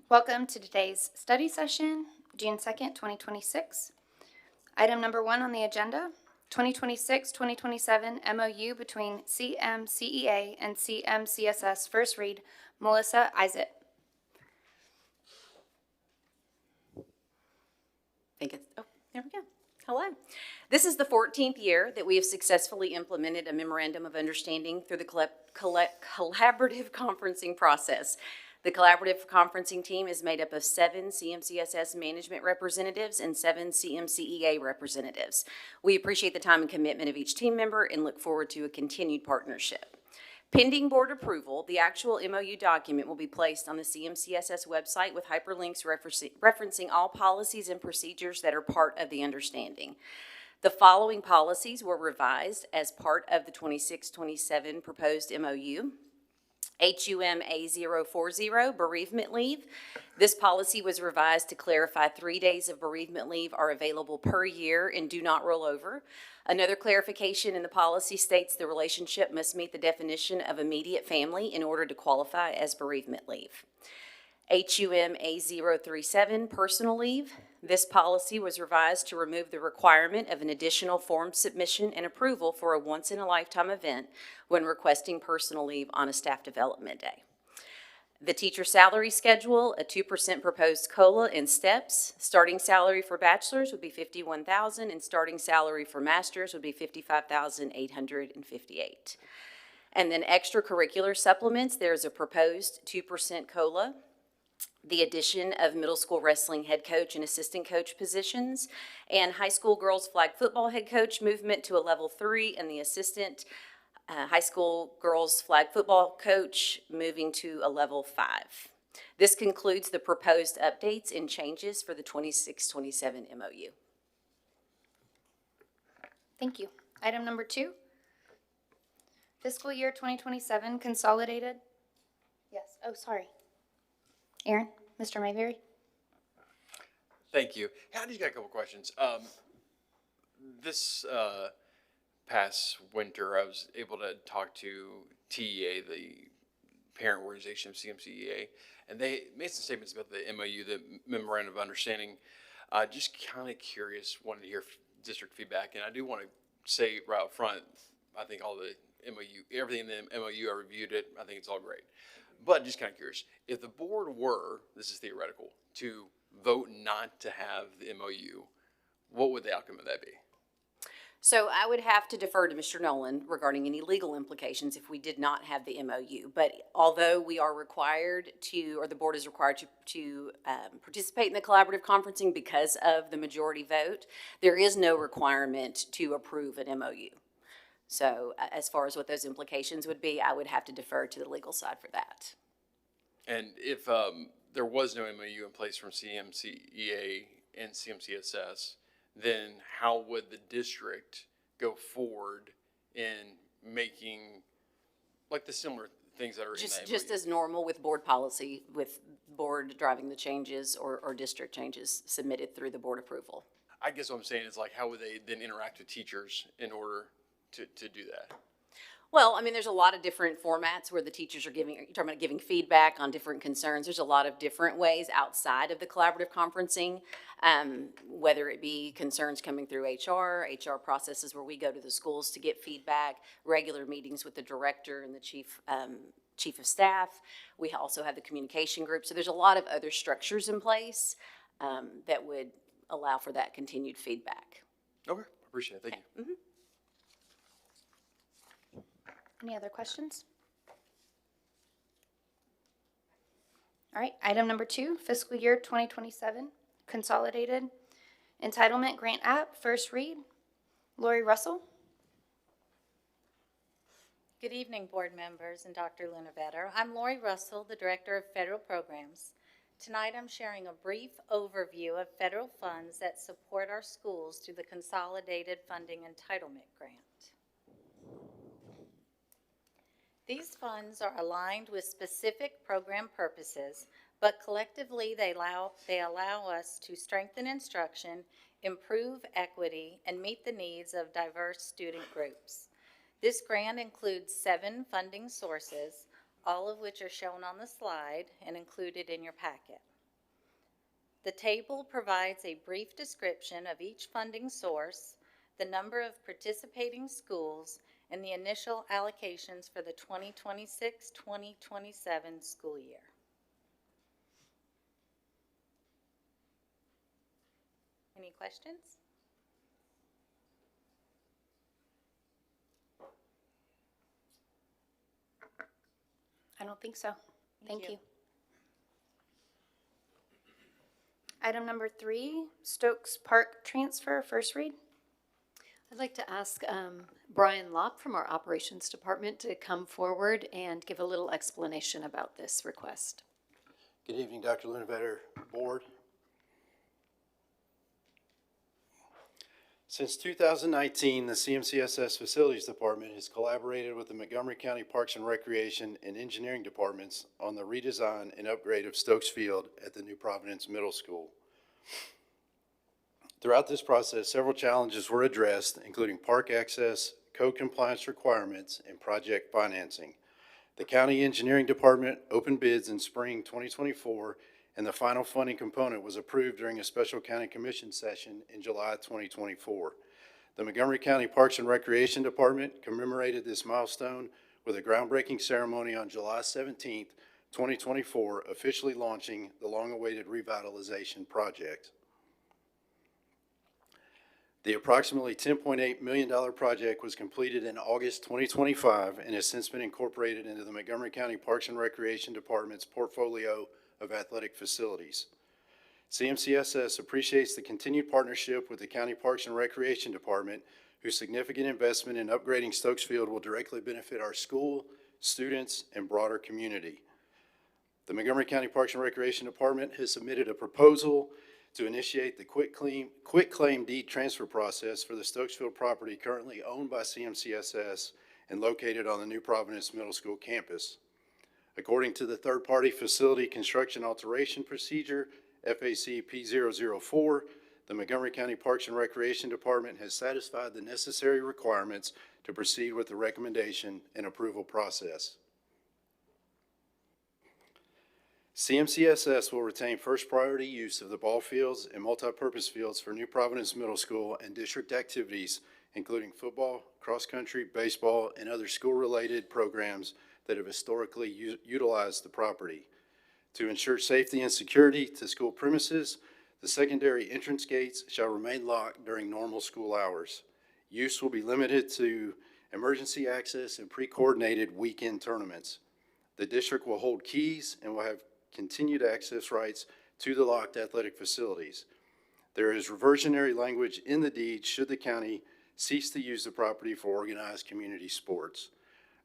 Welcome to today's study session, June 2nd, 2026. Item number 1 on the agenda, 2026-2027 MOU between CMCEA and CMCSS. First read, Melissa Isaac. There we go. Hello. This is the 14th year that we have successfully implemented a Memorandum of Understanding through the collaborative conferencing process. The collaborative conferencing team is made up of 7 CMCSS management representatives and 7 CMCEA representatives. We appreciate the time and commitment of each team member and look forward to a continued partnership. Pending board approval, the actual MOU document will be placed on the CMCSS website with hyperlinks referencing all policies and procedures that are part of the understanding. The following policies were revised as part of the 26-27 proposed MOU. HUM A040, bereavement leave. This policy was revised to clarify 3 days of bereavement leave are available per year and do not roll over. Another clarification in the policy states the relationship must meet the definition of immediate family in order to qualify as bereavement leave. HUM A037, personal leave. This policy was revised to remove the requirement of an additional form submission and approval for a once-in-a-lifetime event when requesting personal leave on a staff development day. The teacher salary schedule, a 2% proposed COLA and steps. Starting salary for bachelors would be $51,000 and starting salary for masters would be $55,858. And then extracurricular supplements, there's a proposed 2% COLA. The addition of middle school wrestling head coach and assistant coach positions, and high school girls flag football head coach movement to a level 3, and the assistant high school girls flag football coach moving to a level 5. This concludes the proposed updates and changes for the 26-27 MOU. Thank you. Item number 2, fiscal year 2027 consolidated. Yes. Oh, sorry. Aaron, Mr. Mayberry. Thank you. I just got a couple questions. This past winter, I was able to talk to TEA, the parent organization of CMCEA, and they made some statements about the MOU, the Memorandum of Understanding. Just kind of curious, wanted to hear district feedback, and I do want to say right up front, I think all the MOU, everything in the MOU, I reviewed it, I think it's all great. But just kind of curious, if the board were, this is theoretical, to vote not to have the MOU, what would the outcome of that be? So I would have to defer to Mr. Nolan regarding any legal implications if we did not have the MOU. But although we are required to, or the board is required to participate in the collaborative conferencing because of the majority vote, there is no requirement to approve an MOU. So as far as what those implications would be, I would have to defer to the legal side for that. And if there was no MOU in place from CMCEA and CMCSS, then how would the district go forward in making like the similar things that are in that MOU? Just as normal with board policy, with board driving the changes or district changes submitted through the board approval. I guess what I'm saying is, like, how would they then interact with teachers in order to do that? Well, I mean, there's a lot of different formats where the teachers are you're talking about giving feedback on different concerns. There's a lot of different ways outside of the collaborative conferencing, whether it be concerns coming through HR processes where we go to the schools to get feedback, regular meetings with the director and the chief of staff. We also have the communication group. So there's a lot of other structures in place that would allow for that continued feedback. Okay, appreciate it. Thank you. Mm-hmm. Any other questions? All right, item number 2, fiscal year 2027, consolidated entitlement grant app, first read. Lori Russell. Good evening, board members and Dr. Lunavetter. I'm Lori Russell, the Director of Federal Programs. Tonight I'm sharing a brief overview of federal funds that support our schools through the Consolidated Funding Entitlement Grant. These funds are aligned with specific program purposes, but collectively they allow us to strengthen instruction, improve equity, and meet the needs of diverse student groups. This grant includes 7 funding sources, all of which are shown on the slide and included in your packet. The table provides a brief description of each funding source, the number of participating schools, and the initial allocations for the 2026-2027 school year. Any questions? I don't think so. Thank you. you. Item number 3, Stokes Park transfer, first read. I'd like to ask Brian Lopp from our Operations Department to come forward and give a little explanation about this request. Good evening, Dr. Lunevetter, Board. Since 2019, the CMCSS Facilities Department has collaborated with the Montgomery County Parks and Recreation and Engineering Departments on the redesign and upgrade of Stokes Field at the New Providence Middle School. Throughout this process, several challenges were addressed, including park access, code compliance requirements, and project financing. The County Engineering Department opened bids in spring 2024, and the final funding component was approved during a special county commission session in July 2024. The Montgomery County Parks and Recreation Department commemorated this milestone with a groundbreaking ceremony on July 17th, 2024, officially launching the long-awaited revitalization project. The approximately $10.8 million project was completed in August 2025 and has since been incorporated into the Montgomery County Parks and Recreation Department's portfolio of athletic facilities. CMCSS appreciates the continued partnership with the County Parks and Recreation Department, whose significant investment in upgrading Stokes Field will directly benefit our school, students, and broader community. The Montgomery County Parks and Recreation Department has submitted a proposal to initiate the quitclaim deed transfer process for the Stokes Field property currently owned by CMCSS and located on the New Providence Middle School campus. According to the third-party facility construction alteration procedure, FAC P004, the Montgomery County Parks and Recreation Department has satisfied the necessary requirements to proceed with the recommendation and approval process. CMCSS will retain first priority use of the ball fields and multipurpose fields for New Providence Middle School and district activities, including football, cross-country, baseball, and other school-related programs that have historically utilized the property. To ensure safety and security to school premises, the secondary entrance gates shall remain locked during normal school hours. Use will be limited to emergency access and pre-coordinated weekend tournaments. The district will hold keys and will have continued access rights to the locked athletic facilities. There is reversionary language in the deed should the county cease to use the property for organized community sports.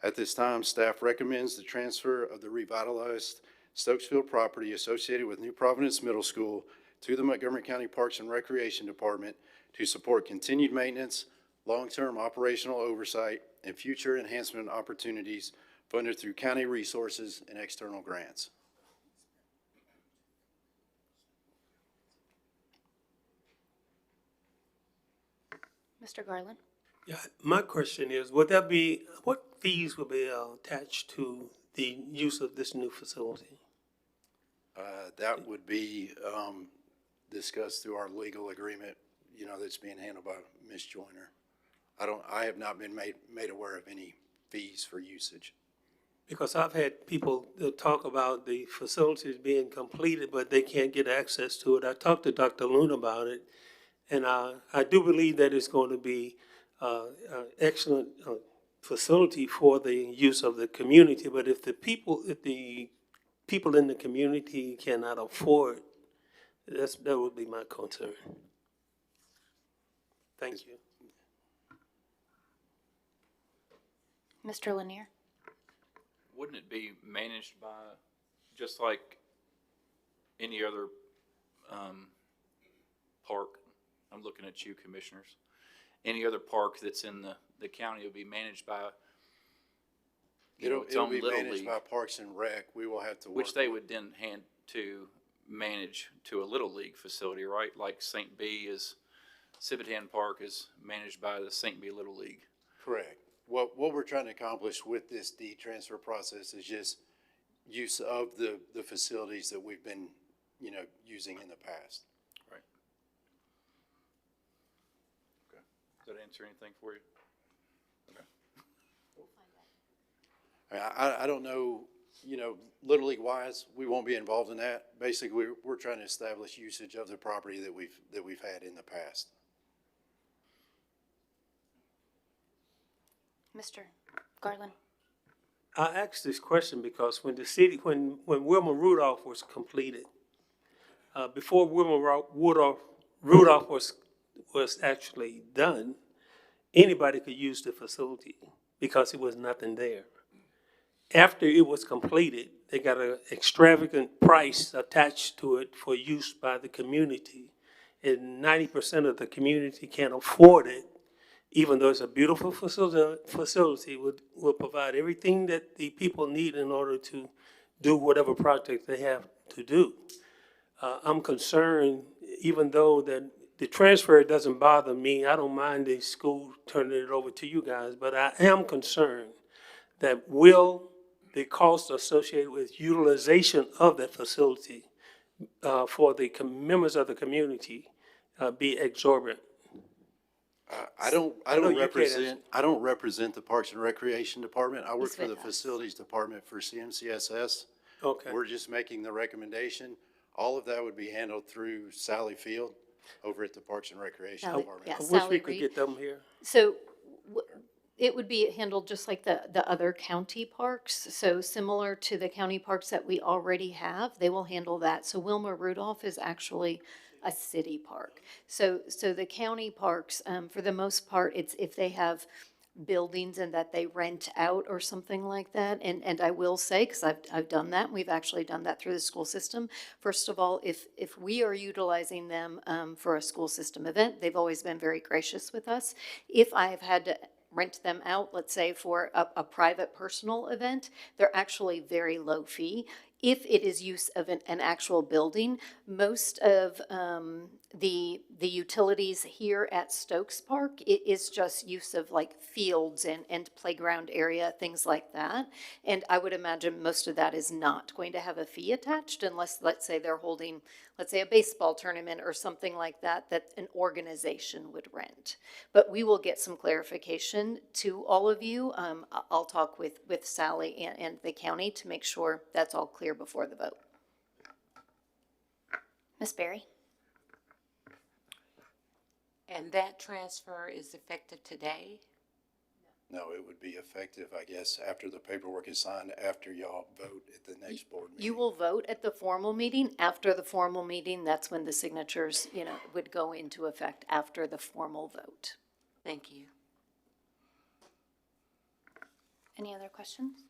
At this time, staff recommends the transfer of the revitalized Stokes Field property associated with New Providence Middle School to the Montgomery County Parks and Recreation Department to support continued maintenance, long-term operational oversight, and future enhancement opportunities funded through county resources and external grants. Mr. Garland. Yeah, my question is, would there be, what fees will be attached to the use of this new facility? That would be discussed through our legal agreement, that's being handled by Ms. Joyner. I have not been made aware of any fees for usage. Because I've had people that talk about the facilities being completed, but they can't get access to it. I talked to Dr. Luna about it, and I do believe that it's going to be an excellent facility for the use of the community. But if the people in the community cannot afford, that would be my concern. Thank you. Mr. Lanier. Wouldn't it be managed by, just like any other park? I'm looking at you, commissioners. Any other park that's in the county will be managed by, It'll its own be little managed league, by Parks and Rec. We will have to work. which they would then hand to manage to a little league facility, right? Like St. B is, Civitan Park is managed by the St. B Little League. Correct. What we're trying to accomplish with this deed transfer process is just use of the facilities that we've been using in the past. Right. Okay. Does that answer anything for you? Okay. I don't know, Little League wise, we won't be involved in that. Basically, we're trying to establish usage of the property that we've had in the past. Mr. Garland? I asked this question because when Wilma Rudolph was completed, before Rudolph was actually done, anybody could use the facility because it was nothing there. After it was completed, they got an extravagant price attached to it for use by the community. And 90% of the community can't afford it, even though it's a beautiful facility, will provide everything that the people need in order to do whatever project they have to do. I'm concerned, even though that the transfer doesn't bother me, I don't mind the school turning it over to you guys, but I am concerned that will the cost associated with utilization of that facility for the members of the community be exorbitant? I don't represent the Parks and Recreation Department. I work He's for the with us. Facilities Department for CMCSS. Okay. We're just making the recommendation. All of that would be handled through Sally Field over at the Parks and Recreation Sally, Department. yeah. I wish Sally we could Reed. get them here. So it would be handled just like the other county parks. So similar to the county parks that we already have, they will handle that. So Wilma Rudolph is actually a city park. So the county parks, for the most part, it's if they have buildings and that they rent out or something like that. And I will say, because I've done that, we've actually done that through the school system. First of all, if we are utilizing them for a school system event, they've always been very gracious with us. If I have had to rent them out, let's say for a private personal event, they're actually very low fee. If it is use of an actual building, most of the utilities here at Stokes Park, it is just use of like fields and playground area, things like that. And I would imagine most of that is not going to have a fee attached unless, let's say, they're holding, let's say, a baseball tournament or something like that, that an organization would rent. But we will get some clarification to all of you. I'll talk with Sally and the county to make sure that's all clear before the vote. Ms. Berry? And that transfer is effective today? No, it would be effective, I guess, after the paperwork is signed, after y'all vote at the next board meeting. You will vote at the formal meeting. After the formal meeting, that's when the signatures, would go into effect after the formal vote. Thank you. Any other questions?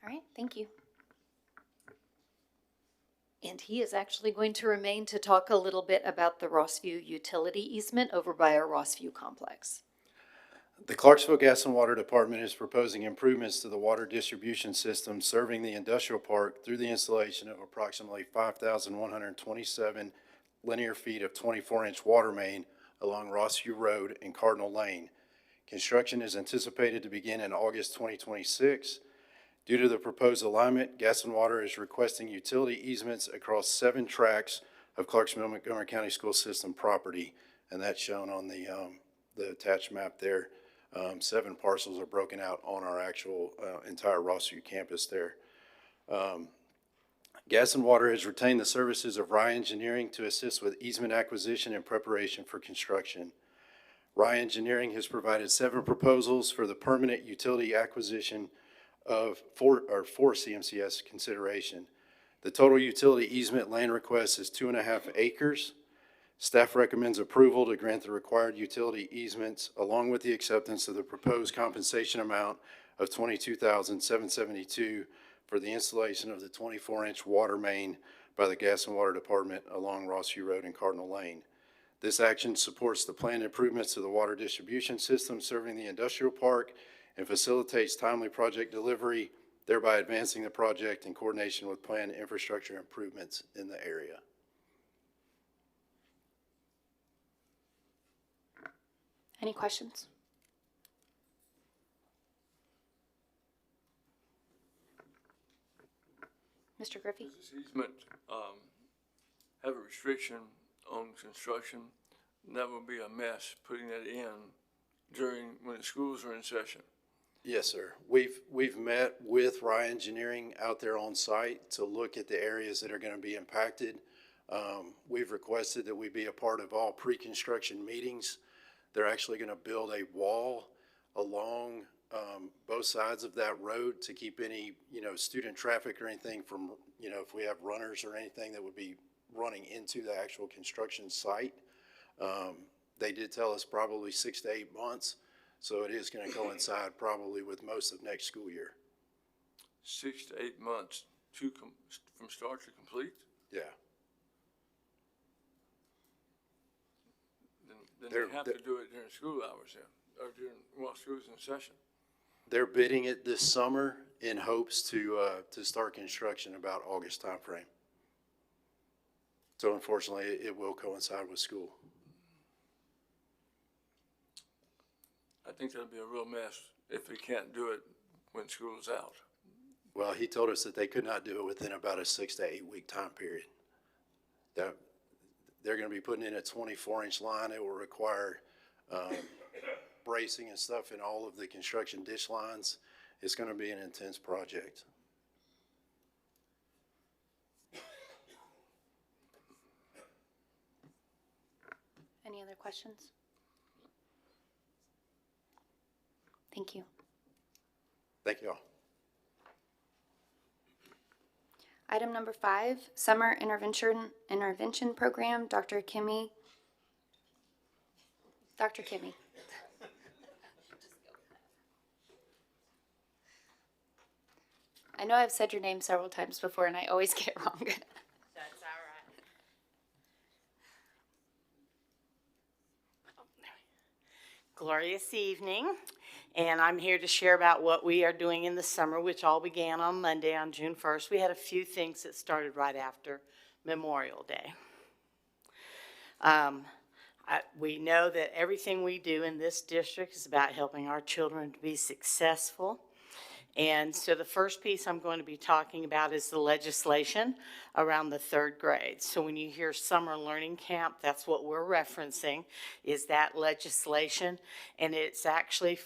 All right, thank you. And he is actually going to remain to talk a little bit about the Rossview utility easement over by our Rossview complex. The Clarksville Gas and Water Department is proposing improvements to the water distribution system serving the industrial park through the installation of approximately 5,127 linear feet of 24-inch water main along Rossview Road and Cardinal Lane. Construction is anticipated to begin in August 2026. Due to the proposed alignment, Gas and Water is requesting utility easements across 7 tracts of Clarksville-Montgomery County School System property, and that's shown on the attached map there. 7 parcels are broken out on our actual entire Rossview campus there. Gas and Water has retained the services of Rye Engineering to assist with easement acquisition and preparation for construction. Rye Engineering has provided 7 proposals for the permanent utility acquisition for CMCS consideration. The total utility easement land request is 2.5 acres. Staff recommends approval to grant the required utility easements along with the acceptance of the proposed compensation amount of $22,772 for the installation of the 24-inch water main by the Gas and Water Department along Rossview Road and Cardinal Lane. This action supports the planned improvements to the water distribution system serving the industrial park and facilitates timely project delivery, thereby advancing the project in coordination with planned infrastructure improvements in the area. Any questions? Mr. Griffey? Does this easement have a restriction on construction? That would be a mess, putting that in when the schools are in session. Yes, sir. We've met with Rye Engineering out there on site to look at the areas that are going to be impacted. We've requested that we be a part of all pre-construction meetings. They're actually going to build a wall along both sides of that road to keep any, student traffic or anything from, if we have runners or anything that would be running into the actual construction site. They did tell us probably 6 to 8 months, so it is going to coincide probably with most of next school year. 6 to 8 months from start to complete? Yeah. Then they have to do it during school hours then, or while school's in session. They're bidding it this summer in hopes to start construction about August timeframe. So unfortunately, it will coincide with school. I think that'd be a real mess if they can't do it when school's out. Well, he told us that they could not do it within about a 6 to 8 week time period. That they're going to be putting in a 24-inch line. It will require bracing and stuff in all of the construction ditch lines. It's going to be an intense project. Any other questions? Thank you. Thank you all. Item number 5, Summer Intervention Program, Dr. Kimmy. Dr. Kimmy. I know I've said your name several times before and I always get it wrong. That's all right. Glorious evening, and I'm here to share about what we are doing in the summer, which all began on Monday, on June 1st. We had a few things that started right after Memorial Day. We know that everything we do in this district is about helping our children to be successful. And so the first piece I'm going to be talking about is the legislation around the 3rd grade. So when you hear summer learning camp, that's what we're referencing, is that legislation. And it's actually,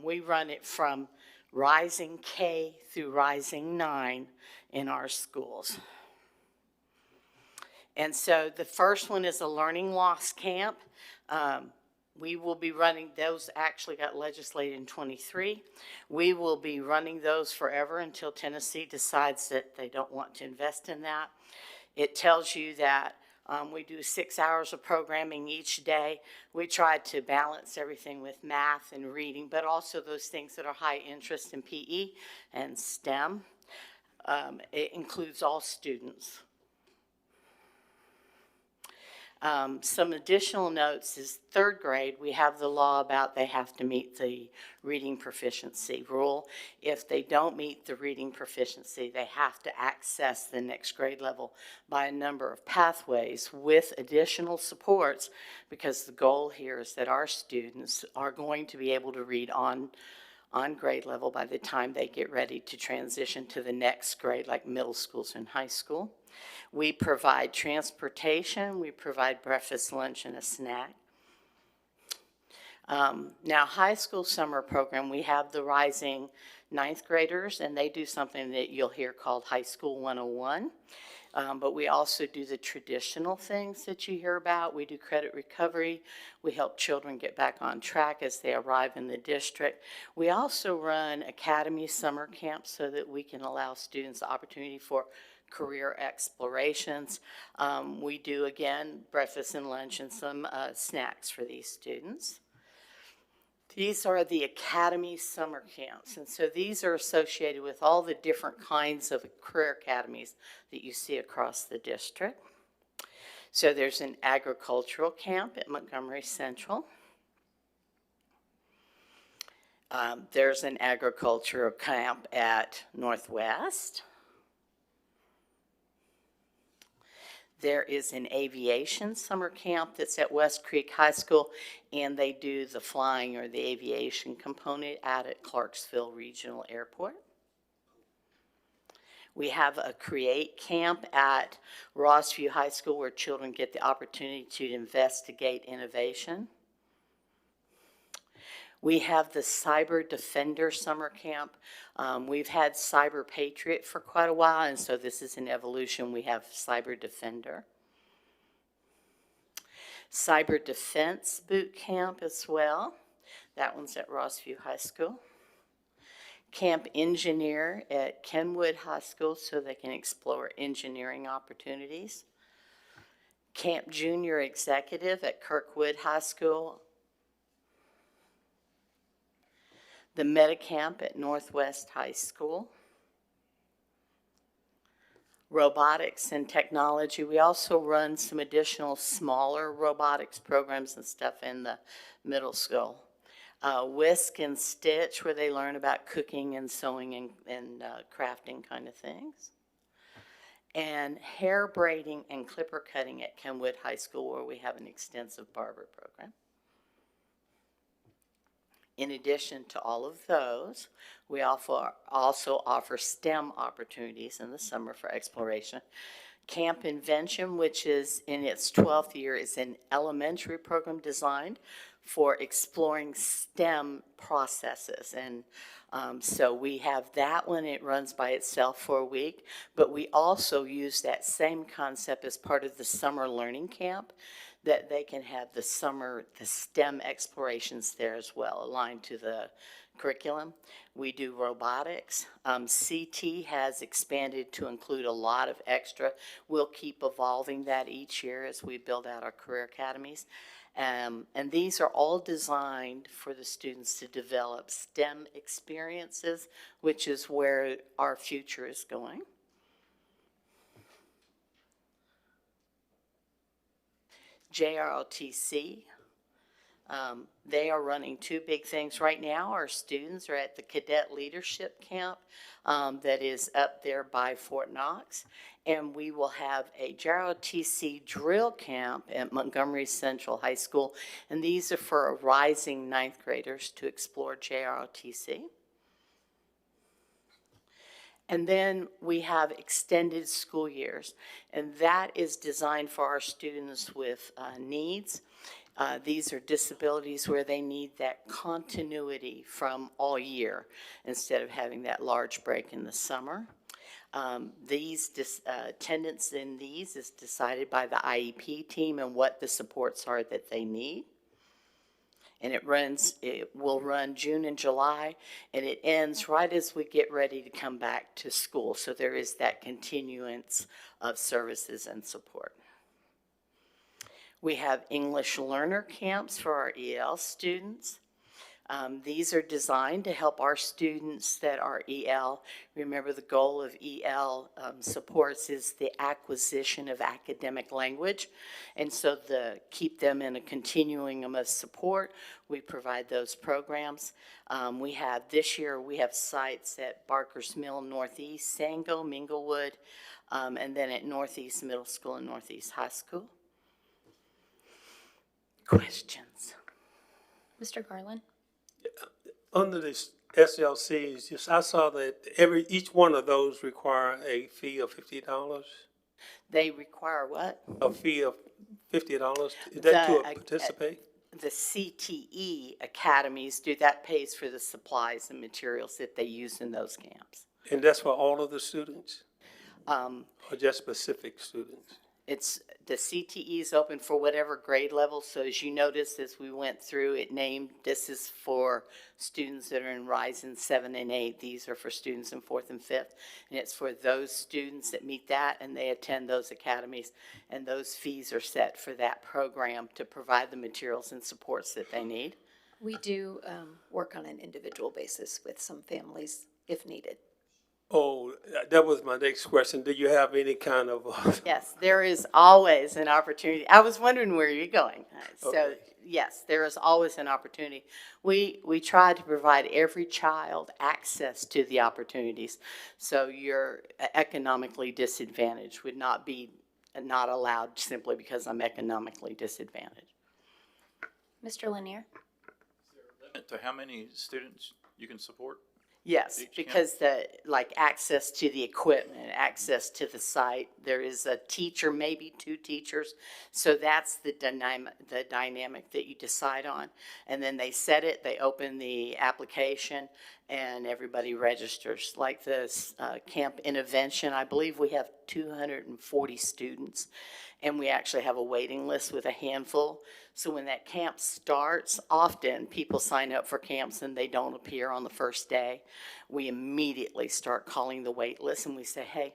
we run it from Rising K through Rising 9 in our schools. And so the first one is a learning loss camp. We will be running, those actually got legislated in 23. We will be running those forever until Tennessee decides that they don't want to invest in that. It tells you that we do 6 hours of programming each day. We try to balance everything with math and reading, but also those things that are high interest in PE and STEM. It includes all students. Some additional notes is 3rd grade, we have the law about they have to meet the reading proficiency rule. If they don't meet the reading proficiency, they have to access the next grade level by a number of pathways with additional supports, because the goal here is that our students are going to be able to read on grade level by the time they get ready to transition to the next grade, like middle schools and high school. We provide transportation, we provide breakfast, lunch, and a snack. Now, high school summer program, we have the rising 9th graders, and they do something that you'll hear called High School 101. But we also do the traditional things that you hear about. We do credit recovery. We help children get back on track as they arrive in the district. We also run academy summer camps so that we can allow students the opportunity for career explorations. We do, again, breakfast and lunch and some snacks for these students. These are the academy summer camps, and so these are associated with all the different kinds of career academies that you see across the district. So there's an agricultural camp at Montgomery Central. There's an agricultural camp at Northwest. There is an aviation summer camp that's at West Creek High School, and they do the flying or the aviation component out at Clarksville Regional Airport. We have a Create Camp at Rossview High School where children get the opportunity to investigate innovation. We have the Cyber Defender Summer Camp. We've had Cyber Patriot for quite a while, and so this is an evolution. We have Cyber Defender. Cyber Defense Boot Camp as well. That one's at Rossview High School. Camp Engineer at Kenwood High School so they can explore engineering opportunities. Camp Junior Executive at Kirkwood High School. The Metacamp at Northwest High School. Robotics and technology. We also run some additional smaller robotics programs and stuff in the middle school. Whisk and Stitch, where they learn about cooking and sewing and crafting kind of things. And hair braiding and clipper cutting at Kenwood High School, where we have an extensive barber program. In addition to all of those, we also offer STEM opportunities in the summer for exploration. Camp Invention, which is in its 12th year, is an elementary program designed for exploring STEM processes. And so we have that one. It runs by itself for a week, but we also use that same concept as part of the summer learning camp, that they can have the STEM explorations there as well, aligned to the curriculum. We do robotics. CT has expanded to include a lot of extra. We'll keep evolving that each year as we build out our career academies. And these are all designed for the students to develop STEM experiences, which is where our future is going. JROTC, they are running two big things right now. Our students are at the Cadet Leadership Camp that is up there by Fort Knox. And we will have a JROTC drill camp at Montgomery Central High School. And these are for rising ninth graders to explore JROTC. And then we have extended school years, and that is designed for our students with needs. These are disabilities where they need that continuity from all year instead of having that large break in the summer. Attendance in these is decided by the IEP team and what the supports are that they need. And it will run June and July, and it ends right as we get ready to come back to school. So there is that continuance of services and support. We have English learner camps for our EL students. These are designed to help our students that are EL. Remember, the goal of EL supports is the acquisition of academic language. And so to keep them in a continuum of support, we provide those programs. This year, we have sites at Barker's Mill, Northeast, Sango, Minglewood, and then at Northeast Middle School and Northeast High School. Questions? Mr. Garland? Under this SLCs, I saw that each one of those require a fee of $50. They require what? A fee of $50. Is that to participate? The CTE academies do that, pays for the supplies and materials that they use in those camps. And that's for all of the students? Or just specific students? It's the CTE is open for whatever grade level. So as you noticed, as we went through, it named this is for students that are in Rising 7 and 8. These are for students in 4th and 5th. And it's for those students that meet that and they attend those academies. And those fees are set for that program to provide the materials and supports that they need. We do work on an individual basis with some families if needed. Oh, that was my next question. Do you have any kind of? Yes, there is always an opportunity. I was wondering where you're going. So Okay. yes, there is always an opportunity. We try to provide every child access to the opportunities. So your economically disadvantaged would not be not allowed simply because I'm economically disadvantaged. Mr. Lanier? Limit to how many students you can support? Yes, Each camp? because access to the equipment, access to the site, there is a teacher, maybe two teachers. So that's the dynamic that you decide on. And then they set it, they open the application, and everybody registers. Like this Camp Intervention, I believe we have 240 students, and we actually have a waiting list with a handful. So when that camp starts, often people sign up for camps and they don't appear on the first day. We immediately start calling the wait list and we say, hey,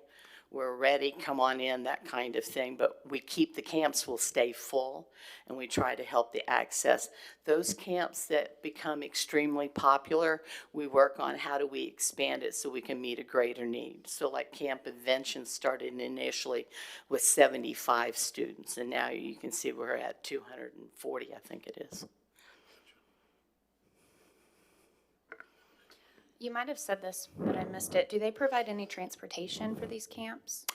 we're ready, come on in, that kind of thing. But we keep the camps will stay full, and we try to help the access. Those camps that become extremely popular, we work on how do we expand it so we can meet a greater need. So like Camp Invention started initially with 75 students, and now you can see we're at 240, I think it is. You might have said this, but I missed it. Do they provide any transportation for these camps?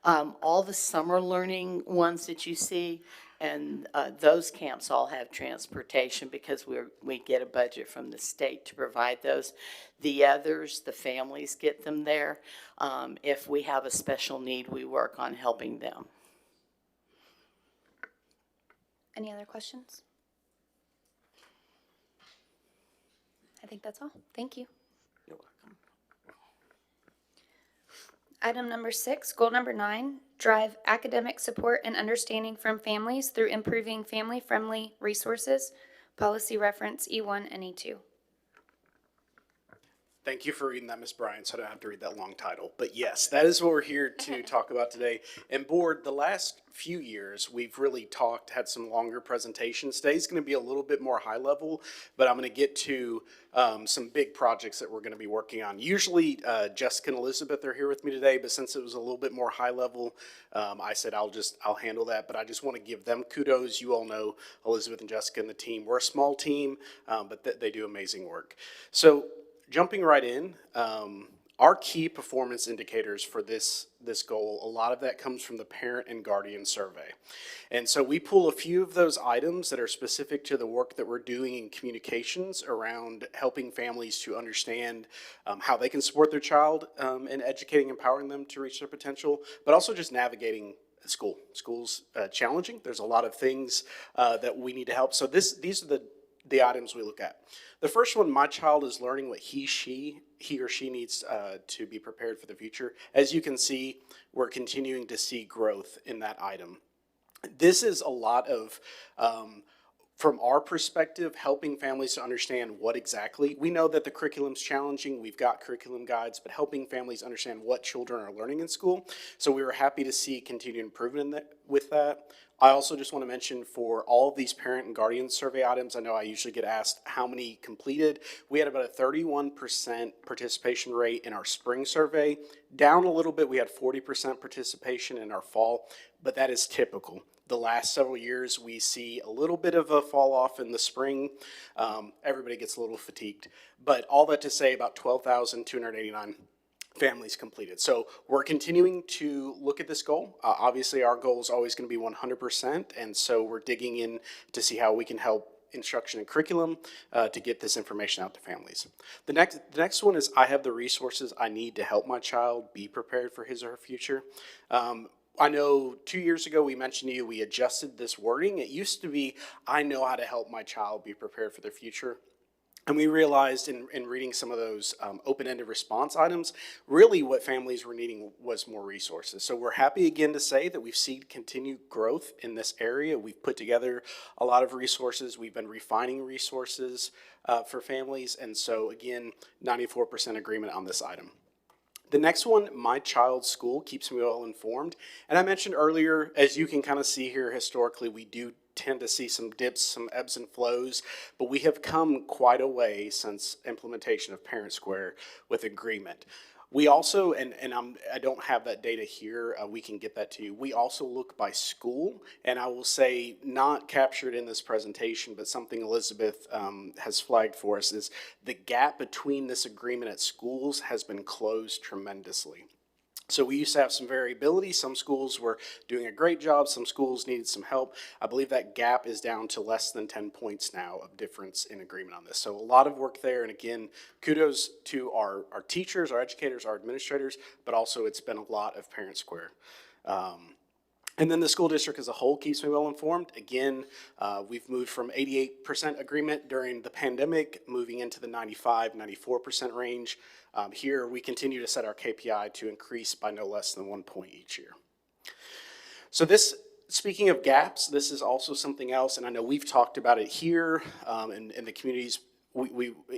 All the summer learning ones that you see, and those camps all have transportation because we get a budget from the state to provide those. The others, the families get them there. If we have a special need, we work on helping them. Any other questions? I think that's all. Thank you. You're welcome. Item number 6, goal number 9, drive academic support and understanding from families through improving family-friendly resources. Policy reference E1 and E2. Thank you for reading that, Ms. Bryan, so I don't have to read that long title. But yes, that is what we're here to talk about today. And board, the last few years, we've really had some longer presentations. Today's going to be a little bit more high level, but I'm going to get to some big projects that we're going to be working on. Usually Jessica and Elizabeth are here with me today, but since it was a little bit more high level, I said I'll handle that. But I just want to give them kudos. You all know Elizabeth and Jessica and the team. We're a small team, but they do amazing work. So jumping right in, our key performance indicators for this goal, a lot of that comes from the parent and guardian survey. And so we pull a few of those items that are specific to the work that we're doing in communications around helping families to understand how they can support their child and educating, empowering them to reach their potential, but also just navigating school. School's challenging. There's a lot of things that we need to help. So these are the items we look at. The first one, my child is learning what he or she needs to be prepared for the future. As you can see, we're continuing to see growth in that item. This is a lot of, from our perspective, helping families to understand what exactly. We know that the curriculum's challenging. We've got curriculum guides, but helping families understand what children are learning in school. So we were happy to see continued improvement with that. I also just want to mention for all of these parent and guardian survey items, I know I usually get asked how many completed. We had about a 31% participation rate in our spring survey. Down a little bit, we had 40% participation in our fall, but that is typical. The last several years, we see a little bit of a fall off in the spring. Everybody gets a little fatigued. But all that to say, about 12,289 families completed. So we're continuing to look at this goal. Obviously, our goal is always going to be 100%, and so we're digging in to see how we can help instruction and curriculum to get this information out to families. The next one is I have the resources I need to help my child be prepared for his or her future. I know 2 years ago we mentioned to you we adjusted this wording. It used to be, I know how to help my child be prepared for their future. And we realized in reading some of those open-ended response items, really what families were needing was more resources. So we're happy again to say that we've seen continued growth in this area. We've put together a lot of resources. We've been refining resources for families. And so again, 94% agreement on this item. The next one, my child's school keeps me well informed. And I mentioned earlier, as you can kind of see here historically, we do tend to see some dips, some ebbs and flows, but we have come quite a way since implementation of Parent Square with agreement. We also, I don't have that data here, we can get that to you. We also look by school, and I will say not captured in this presentation, but something Elizabeth has flagged for us is the gap between this agreement at schools has been closed tremendously. So we used to have some variability. Some schools were doing a great job. Some schools needed some help. I believe that gap is down to less than 10 points now of difference in agreement on this. So a lot of work there. And again, kudos to our teachers, our educators, our administrators, but also it's been a lot of Parent Square. And then the school district as a whole keeps me well informed. Again, we've moved from 88% agreement during the pandemic, moving into the 95, 94% range. Here, we continue to set our KPI to increase by no less than 1 point each year. So this, speaking of gaps, this is also something else, and I know we've talked about it here in the communities.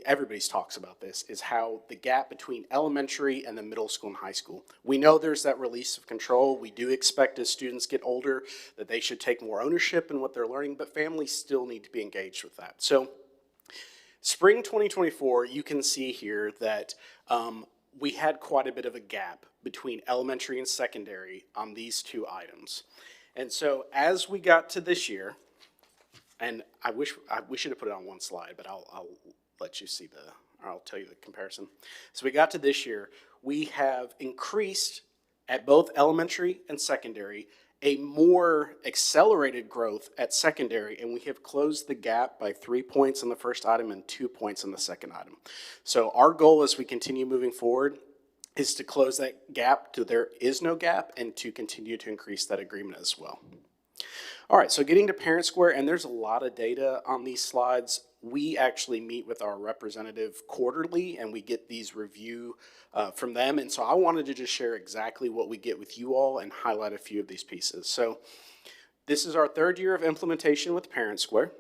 Everybody's talks about this, is how the gap between elementary and the middle school and high school. We know there's that release of control. We do expect as students get older that they should take more ownership in what they're learning, but families still need to be engaged with that. So spring 2024, you can see here that we had quite a bit of a gap between elementary and secondary on these two items. And so as we got to this year, and we should have put it on one slide, but I'll let you see I'll tell you the comparison. So we got to this year, we have increased at both elementary and secondary, a more accelerated growth at secondary, and we have closed the gap by 3 points on the first item and 2 points on the second item. So our goal as we continue moving forward is to close that gap to there is no gap and to continue to increase that agreement as well. All right, so getting to Parent Square, and there's a lot of data on these slides. We actually meet with our representative quarterly, and we get these review from them. And so I wanted to just share exactly what we get with you all and highlight a few of these pieces. So this is our third year of implementation with Parent Square.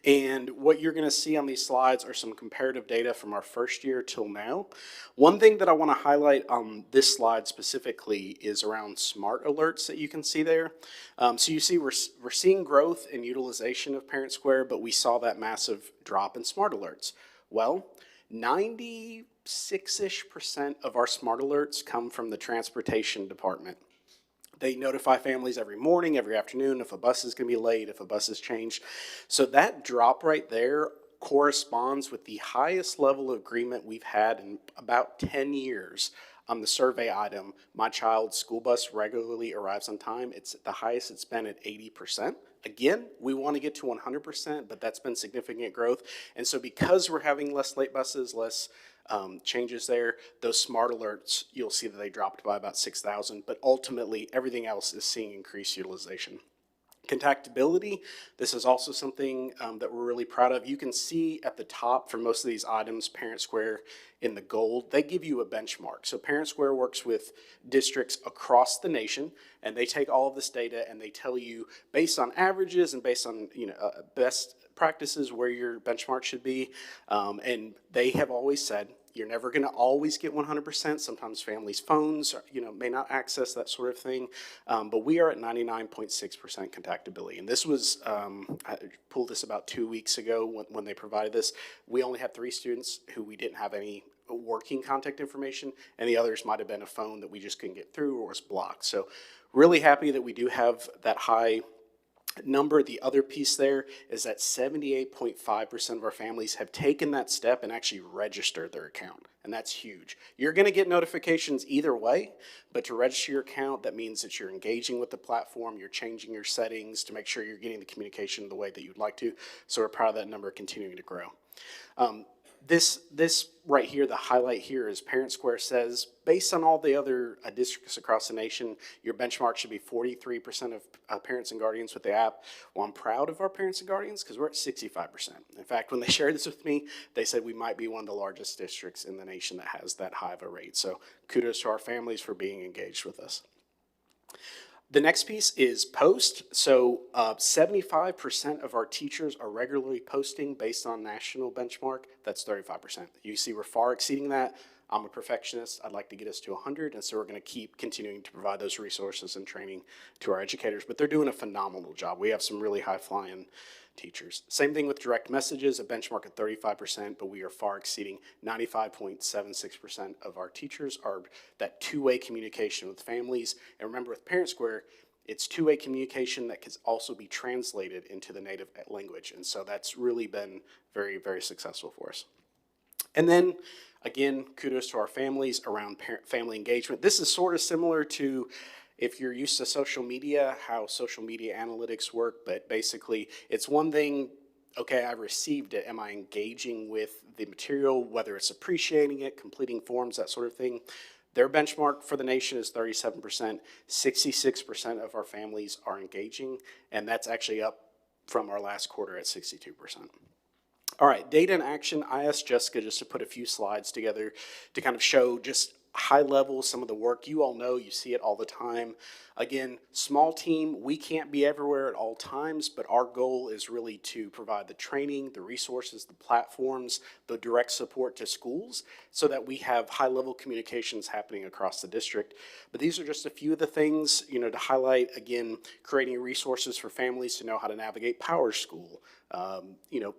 And what you're going to see on these slides are some comparative data from our first year till now. One thing that I want to highlight on this slide specifically is around smart alerts that you can see there. So you see we're seeing growth in utilization of Parent Square, but we saw that massive drop in smart alerts. Well, 96-ish% of our smart alerts come from the transportation department. They notify families every morning, every afternoon, if a bus is going to be late, if a bus is changed. So that drop right there corresponds with the highest level of agreement we've had in about 10 years on the survey item. My child's school bus regularly arrives on time. It's the highest it's been at 80%. Again, we want to get to 100%, but that's been significant growth. And so because we're having less late buses, less changes there, those smart alerts, you'll see that they dropped by about 6,000, but ultimately everything else is seeing increased utilization. Contactability, this is also something that we're really proud of. You can see at the top for most of these items, Parent Square in the gold, they give you a benchmark. So Parent Square works with districts across the nation, and they take all of this data and they tell you based on averages and based on best practices where your benchmark should be. And they have always said, you're never going to always get 100%. Sometimes families' phones, may not access that sort of thing. But we are at 99.6% contactability. And this was, I pulled this about 2 weeks ago when they provided this. We only had 3 students who we didn't have any working contact information, and the others might have been a phone that we just couldn't get through or was blocked. So really happy that we do have that high number. The other piece there is that 78.5% of our families have taken that step and actually registered their account, and that's huge. You're going to get notifications either way, but to register your account, that means that you're engaging with the platform, you're changing your settings to make sure you're getting the communication the way that you'd like to, so we're proud of that number continuing to grow. This right here, the highlight here is Parent Square says, based on all the other districts across the nation, your benchmark should be 43% of parents and guardians with the app. Well, I'm proud of our parents and guardians because we're at 65%. In fact, when they shared this with me, they said we might be one of the largest districts in the nation that has that high of a rate. So kudos to our families for being engaged with us. The next piece is post. So 75% of our teachers are regularly posting based on national benchmark. That's 35%. You see we're far exceeding that. I'm a perfectionist. I'd like to get us to 100, and so we're going to keep continuing to provide those resources and training to our educators. But they're doing a phenomenal job. We have some really high-flying teachers. Same thing with direct messages, a benchmark at 35%, but we are far exceeding 95.76% of our teachers are that two-way communication with families. And remember, with Parent Square, it's two-way communication that can also be translated into the native language. And so that's really been very, very successful for us. And then Again, kudos to our families around family engagement. This is sort of similar to if you're used to social media, how social media analytics work, but basically it's one thing, okay, I received it. Am I engaging with the material, whether it's appreciating it, completing forms, that sort of thing? Their benchmark for the nation is 37%. 66% of our families are engaging, and that's actually up from our last quarter at 62%. All right, data and action. I asked Jessica just to put a few slides together to kind of show just high level some of the work. You all know, you see it all the time. Again, small team, we can't be everywhere at all times, but our goal is really to provide the training, the resources, the platforms, the direct support to schools so that we have high level communications happening across the district. But these are just a few of the things, to highlight. Again, creating resources for families to know how to navigate Power School,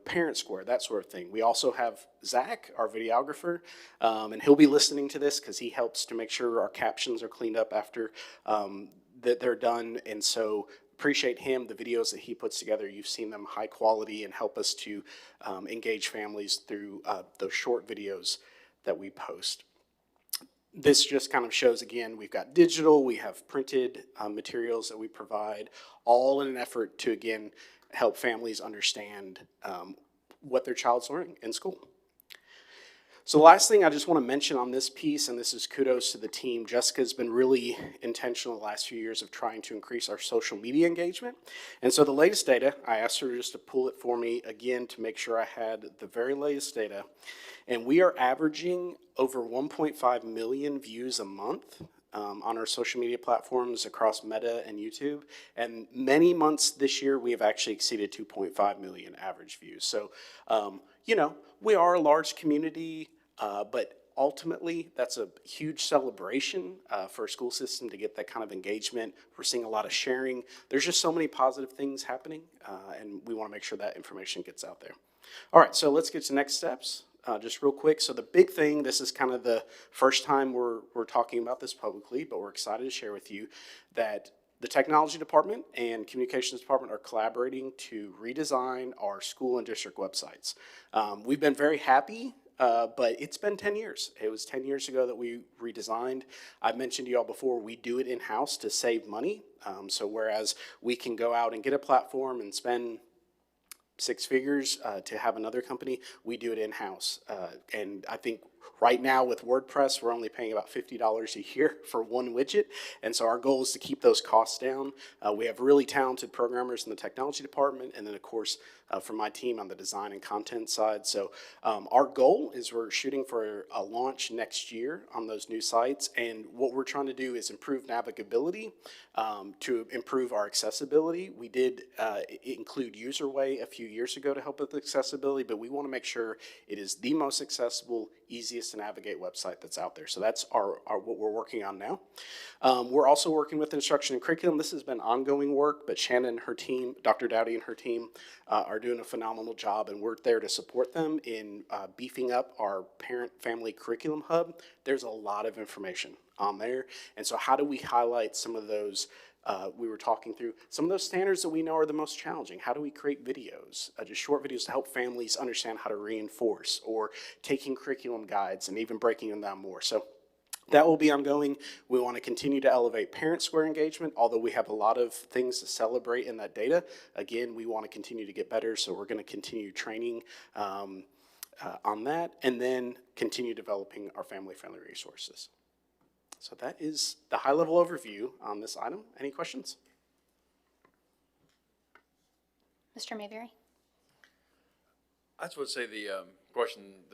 Parent Square, that sort of thing. We also have Zach, our videographer, and he'll be listening to this because he helps to make sure our captions are cleaned up after that they're done. And so appreciate him, the videos that he puts together. You've seen them, high quality, and help us to engage families through those short videos that we post. This just kind of shows, again, we've got digital, we have printed materials that we provide, all in an effort to, again, help families understand what their child's learning in school. So the last thing I just want to mention on this piece, and this is kudos to the team, Jessica's been really intentional the last few years of trying to increase our social media engagement. And so the latest data, I asked her just to pull it for me again to make sure I had the very latest data. And we are averaging over 1.5 million views a month on our social media platforms across Meta and YouTube. And many months this year, we have actually exceeded 2.5 million average views. So, we are a large community, but ultimately, that's a huge celebration for a school system to get that kind of engagement. We're seeing a lot of sharing. There's just so many positive things happening, and we want to make sure that information gets out there. All right, so let's get to next steps. Just real quick, so the big thing, this is kind of the first time we're talking about this publicly, but we're excited to share with you that the technology department and communications department are collaborating to redesign our school and district websites. We've been very happy, but it's been 10 years. It was 10 years ago that we redesigned. I've mentioned to you all before, we do it in-house to save money. So whereas we can go out and get a platform and spend 6 figures to have another company, we do it in-house. And I think right now with WordPress, we're only paying about $50 a year for one widget. And so our goal is to keep those costs down. We have really talented programmers in the technology department, and then of course from my team on the design and content side. So our goal is we're shooting for a launch next year on those new sites. And what we're trying to do is improve navigability to improve our accessibility. We did include UserWay a few years ago to help with accessibility, but we want to make sure it is the most accessible, easiest to navigate website that's out there. So that's our what we're working on now. We're also working with instruction and curriculum. This has been ongoing work, but Shannon and her team, Dr. Dowdy and her team, are doing a phenomenal job, and we're there to support them in beefing up our parent-family curriculum hub. There's a lot of information on there, and so how do we highlight some of those we were talking through, some of those standards that we know are the most challenging? How do we create videos, just short videos to help families understand how to reinforce, or taking curriculum guides and even breaking them down more? So that will be ongoing. We want to continue to elevate Parent Square engagement, although we have a lot of things to celebrate in that data. Again, we want to continue to get better, so we're going to continue training on that, and then continue developing our family-friendly resources. So that is the high-level overview on this item. Any questions? Mr. Mayberry? I just would say the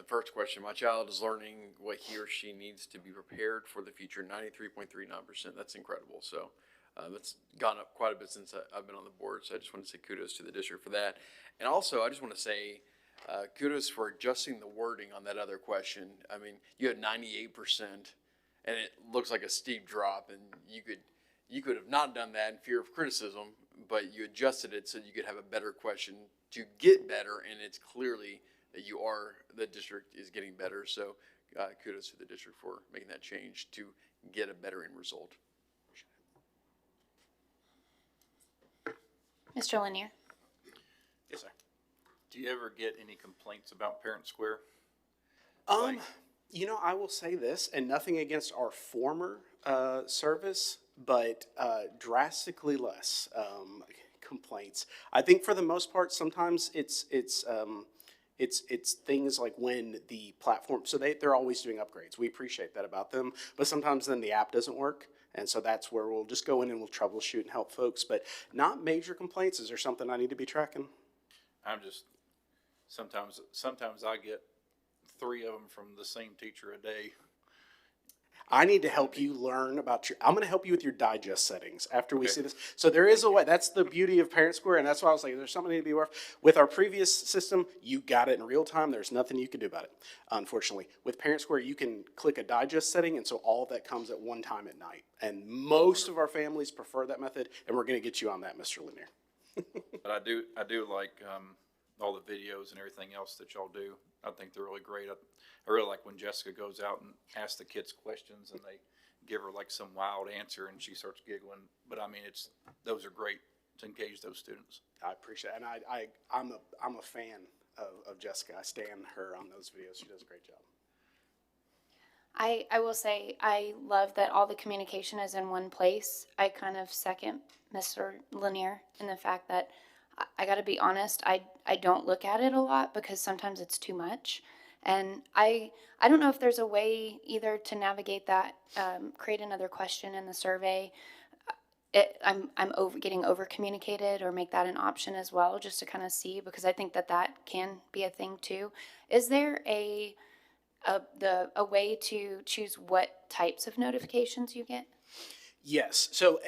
first question, my child is learning what he or she needs to be prepared for the future, 93.39%. That's incredible. So that's gone up quite a bit since I've been on the board. So I just want to say kudos to the district for that. And also, I just want to say kudos for adjusting the wording on that other question. I mean, you had 98%, and it looks like a steep drop, and you could have not done that in fear of criticism, but you adjusted it so you could have a better question to get better, and it's clearly that the district is getting better. So kudos to the district for making that change to get a better end result. Mr. Lanier? Yes, sir. Do you ever get any complaints about Parent Square? You know, I will say this, and nothing against our former service, but drastically less complaints. I think for the most part, sometimes it's things like when the platform, so they're always doing upgrades. We appreciate that about them, but sometimes then the app doesn't work. And so that's where we'll just go in and we'll troubleshoot and help folks, but not major complaints. Is there something I need to be tracking? I'm just, sometimes I get 3 of them from the same teacher a day. I need to help you learn about I'm going to help you with your digest settings after we Okay. see this. So there is a way. That's the beauty of Parent Square, and that's why I was like, there's something to be aware of. With our previous system, you got it in real time. There's nothing you can do about it, unfortunately. With Parent Square, you can click a digest setting, and so all of that comes at one time at night. And most of our families prefer that method, and we're going to get you on that, Mr. Lanier. But I do like all the videos and everything else that y'all do. I think they're really great. I really like when Jessica goes out and asks the kids questions and they give her like some wild answer and she starts giggling. But I mean, those are great to engage those students. I appreciate it. And I'm a fan of Jessica. I stand her on those videos. She does a great job. I will say I love that all the communication is in one place. I kind of second Mr. Lanier in the fact that I got to be honest, I don't look at it a lot because sometimes it's too much. And I don't know if there's a way either to navigate that, create another question in the survey. I'm getting over communicated, or make that an option as well, just to kind of see, because I think that can be a thing too. Is there a way to choose what types of notifications you get? Yes, so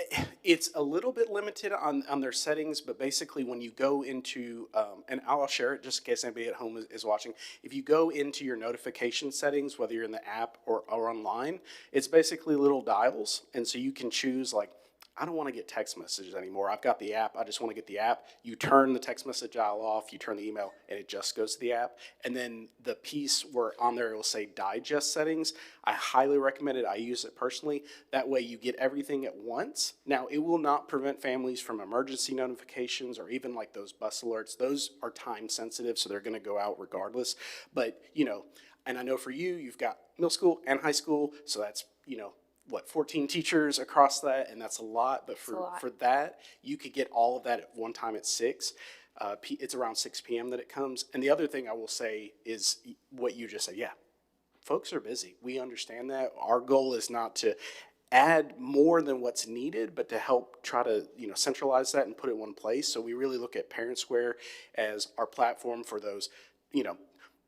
it's a little bit limited on their settings, but basically when you go into, and I'll share it just in case anybody at home is watching. If you go into your notification settings, whether you're in the app or online, it's basically little dials. And so you can choose like, I don't want to get text messages anymore. I've got the app. I just want to get the app. You turn the text message dial off, you turn the email, and it just goes to the app. And then the piece where on there it will say digest settings. I highly recommend it. I use it personally. That way you get everything at once. Now, it will not prevent families from emergency notifications or even like those bus alerts. Those are time sensitive, so they're going to go out regardless. But, you know, and I know for you, you've got middle school and high school, so that's, you know, 14 teachers across that, and that's a lot. But for that, you could get all of that at one time at 6. It's around 6 p.m. that it comes. And the other thing I will say is what you just said. Yeah, folks are busy. We understand that. Our goal is not to add more than what's needed, but to help try to, you know, centralize that and put it in one place. So we really look at Parent Square as our platform for those, you know,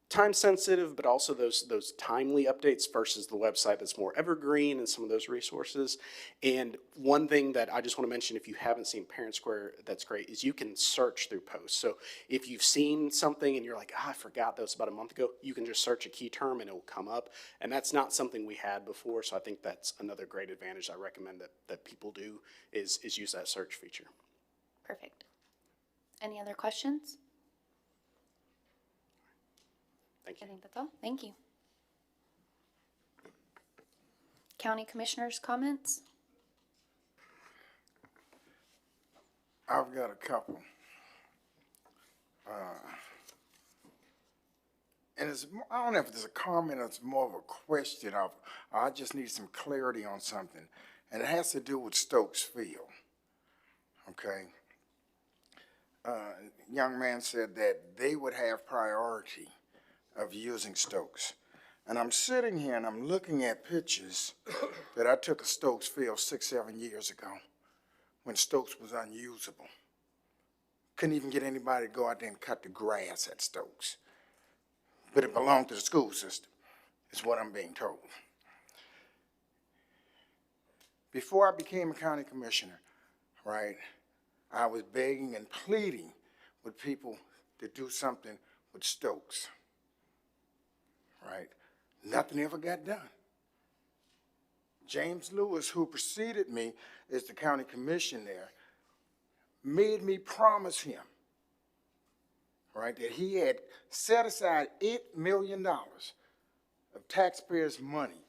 time sensitive, but also those timely updates versus the website that's more evergreen and some of those resources. And one thing that I just want to mention, if you haven't seen Parent Square, that's great, is you can search through posts. So if you've seen something and you're like, I forgot that was about a month ago, you can just search a key term and it will come up. And that's not something we had before. So I think that's another great advantage I recommend that people do is use that search feature. Perfect. Any other questions? Thank you. I think that's all. Thank you. County Commissioners' comments? I've got a couple. And I don't know if it's a comment or it's more of a question of, I just need some clarity on something. And it has to do with Stokes Field. Okay? Young man said that they would have priority of using Stokes. And I'm sitting here and I'm looking at pictures that I took of Stokes Field 6-7 years ago when Stokes was unusable. Couldn't even get anybody to go out there and cut the grass at Stokes. But it belonged to the school system, is what I'm being told. Before I became a county commissioner, right, I was begging and pleading with people to do something with Stokes. Right? Nothing ever got done. James Lewis, who preceded me as the county commissioner, made me promise him, right, that he had set aside $8 million of taxpayers' money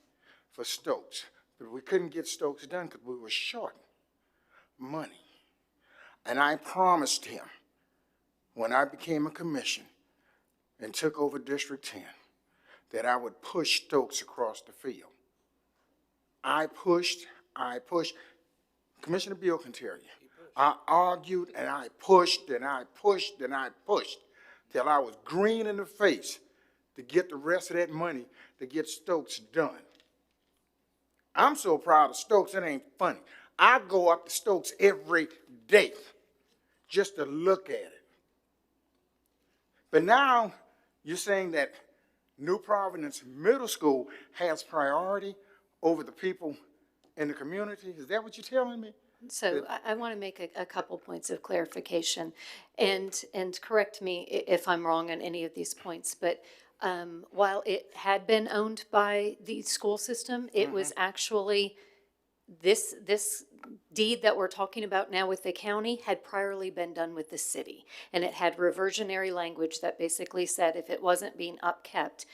for Stokes. But we couldn't get Stokes done because we were short money. And I promised him when I became a commissioner and took over District 10 that I would push Stokes across the field. I pushed. Commissioner Beal can tell you. I argued and I pushed and I pushed and I pushed till I was green in the face to get the rest of that money to get Stokes done. I'm so proud of Stokes, it ain't funny. I go up to Stokes every day just to look at it. But now you're saying that New Providence Middle School has priority over the people in the community? Is that what you're telling me? So I want to make a couple points of clarification, and correct me if I'm wrong on any of these points, but while it had been owned by the school system, it was actually, this deed that we're talking about now with the county had priorly been done with the city. And it had reversionary language that basically said if it wasn't being upkept,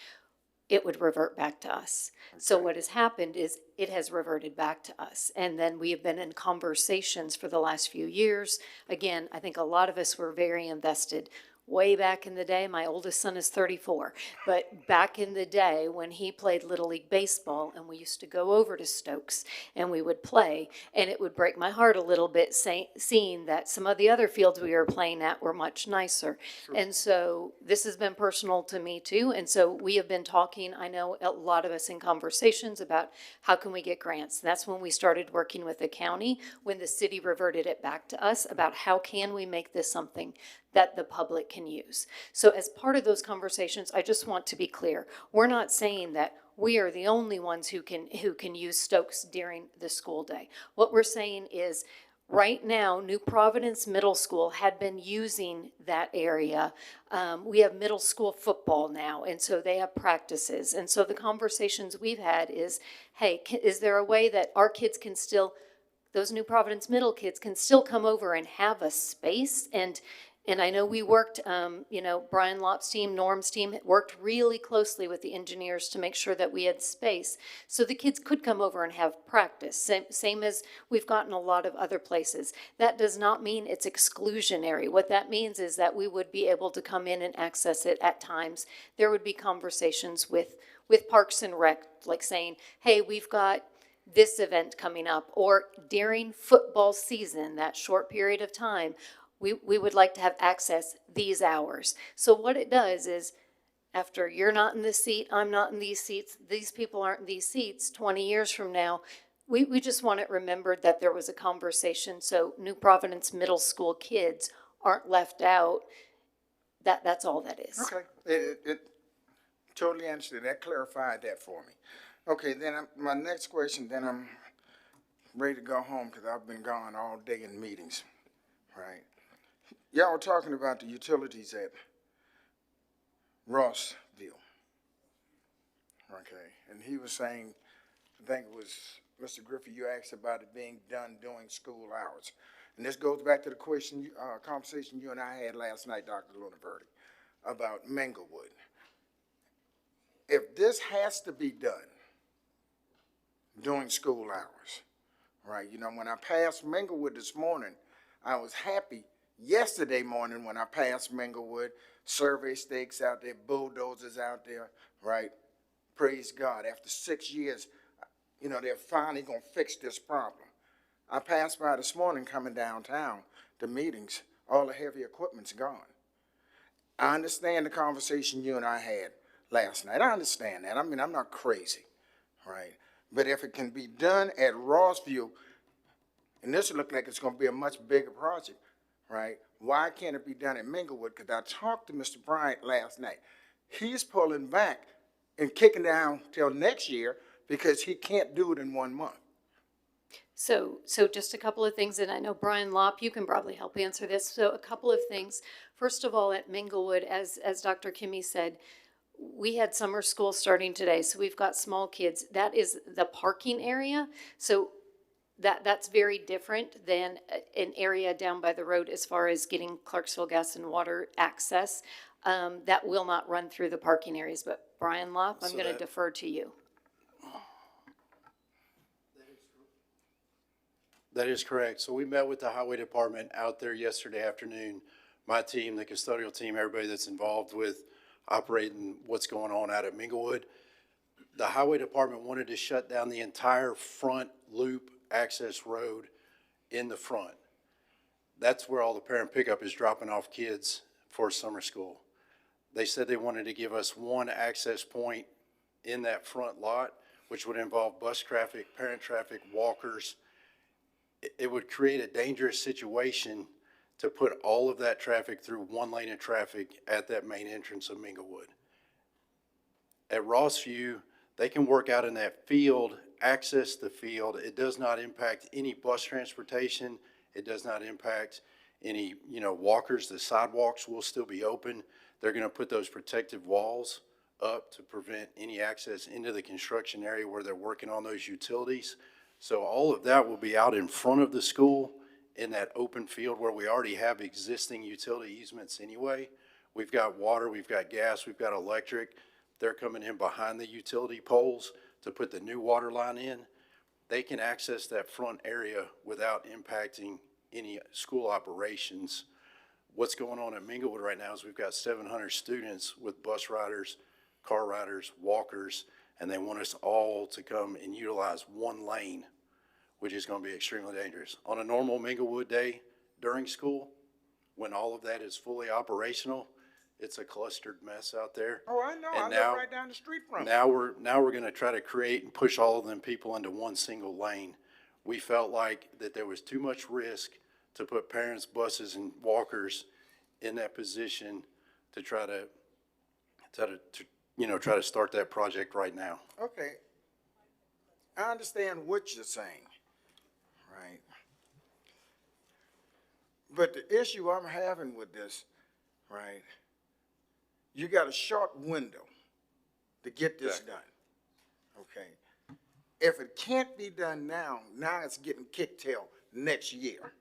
it would revert back to us. So what has happened is it has reverted back to us. And then we have been in conversations for the last few years. Again, I think a lot of us were very invested. Way back in the day, my oldest son is 34, but back in the day when he played Little League Baseball and we used to go over to Stokes and we would play, and it would break my heart a little bit seeing that some of the other fields we were playing at were much nicer. Sure. And so this has been personal to me too, and so we have been talking, I know a lot of us in conversations about how can we get grants. And that's when we started working with the county, when the city reverted it back to us about how can we make this something that the public can use. So as part of those conversations, I just want to be clear. We're not saying that we are the only ones who can use Stokes during the school day. What we're saying is right now, New Providence Middle School had been using that area. We have middle school football now, and so they have practices. And so the conversations we've had is, hey, is there a way that our kids can still, those New Providence Middle kids can still come over and have a space? And I know we worked, Brian Lopp's team, Norm's team, worked really closely with the engineers to make sure that we had space so the kids could come over and have practice, same as we've gotten a lot of other places. That does not mean it's exclusionary. What that means is that we would be able to come in and access it at times. There would be conversations with Parks and Rec, like saying, hey, we've got this event coming up, or during football season, that short period of time, we would like to have access these hours. So what it does is, after you're not in this seat, I'm not in these seats, these people aren't in these seats, 20 years from now, we just want it remembered that there was a conversation so New Providence Middle School kids aren't left out. That's all that is. Okay, it totally understood. That clarified that for me. Okay, then my next question, then I'm ready to go home because I've been gone all day in meetings, right? Y'all were talking about the utilities at Rossville, okay? And he was saying, I think it was Mr. Griffey, you asked about it being done during school hours. And this goes back to the question, conversation you and I had last night, Dr. Lunaverdi, about Manglewood. If this has to be done during school hours, right? You know, when I passed Manglewood this morning, I was happy yesterday morning when I passed Manglewood, survey stakes out there, bulldozers out there, right? Praise God. After 6 years, you know, they're finally going to fix this problem. I passed by this morning coming downtown to meetings. All the heavy equipment's gone. I understand the conversation you and I had last night. I understand that. I mean, I'm not crazy, right? But if it can be done at Rossville, and this will look like it's going to be a much bigger project, right? Why can't it be done at Manglewood? Because I talked to Mr. Bryant last night. He's pulling back and kicking down till next year because he can't do it in 1 month. So just a couple of things, and I know Brian Lopp, you can probably help answer this. So a couple of things. First of all, at Manglewood, as Dr. Kimmy said, we had summer school starting today, so we've got small kids. That is the parking area. So that's very different than an area down by the road as far as getting Clarksville Gas and Water access. That will not run through the parking areas. But Brian Lopp, I'm going to defer to you. That is correct. So we met with the highway department out there yesterday afternoon. My team, the custodial team, everybody that's involved with operating what's going on out at Minglewood. The highway department wanted to shut down the entire front loop access road in the front. That's where all the parent pickup is dropping off kids for summer school. They said they wanted to give us one access point in that front lot, which would involve bus traffic, parent traffic, walkers. It would create a dangerous situation to put all of that traffic through one lane of traffic at that main entrance of Minglewood. At Rossview, they can work out in that field, access the field. It does not impact any bus transportation. It does not impact any, walkers. The sidewalks will still be open. They're going to put those protective walls up to prevent any access into the construction area where they're working on those utilities. So all of that will be out in front of the school in that open field where we already have existing utility easements anyway. We've got water, we've got gas, we've got electric. They're coming in behind the utility poles to put the new water line in. They can access that front area without impacting any school operations. What's going on at Minglewood right now is we've got 700 students with bus riders, car riders, walkers, and they want us all to come and utilize one lane, which is going to be extremely dangerous. On a normal Minglewood day during school, when all of that is fully operational, it's a clustered mess out there. Oh, I know. And I live right down the street from it. Now we're going to try to create and push all of them people into one single lane. We felt like that there was too much risk to put parents, buses, and walkers in that position to try to start that project right now. Okay. I understand what you're saying, right? But the issue I'm having with this, right, you got a short window to get this done, okay? If it can't be done now it's getting kicked till next year.